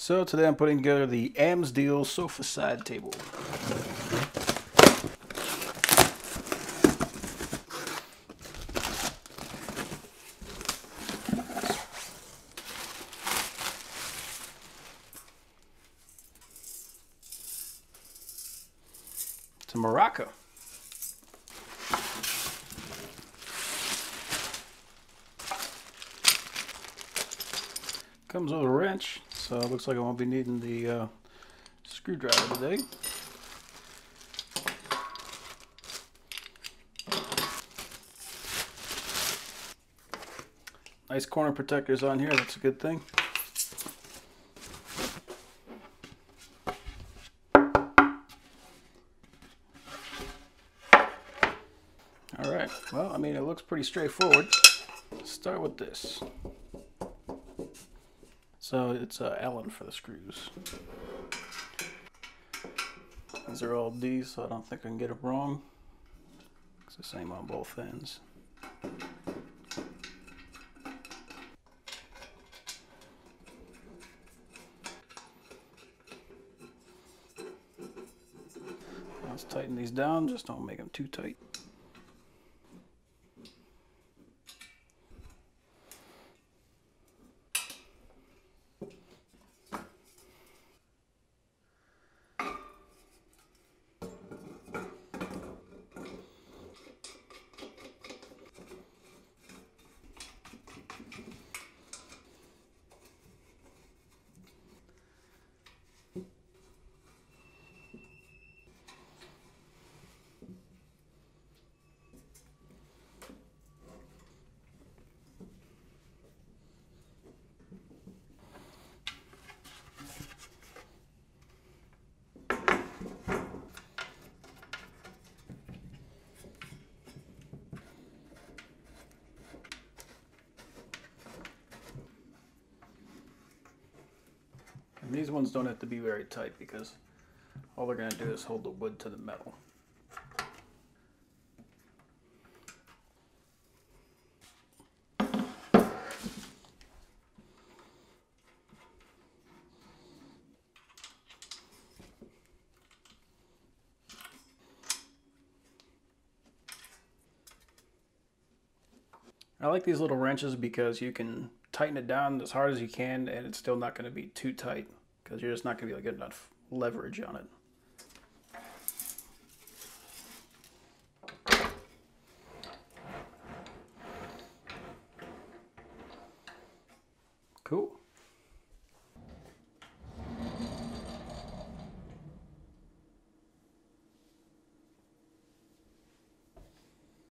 So today I'm putting together the Amzdeal sofa side table. It's a Morocco. Comes with a wrench, so it looks like I won't be needing the screwdriver today. Nice corner protectors on here, that's a good thing. Alright, well, I mean, it looks pretty straightforward. Let's start with this. So it's Allen for the screws. These are all D's, so I don't think I can get it wrong. It's the same on both ends. Let's tighten these down, just don't make them too tight. And these ones don't have to be very tight because all they're going to do is hold the wood to the metal. I like these little wrenches because you can tighten it down as hard as you can and it's still not going to be too tight because you're just not going to be able to get enough leverage on it.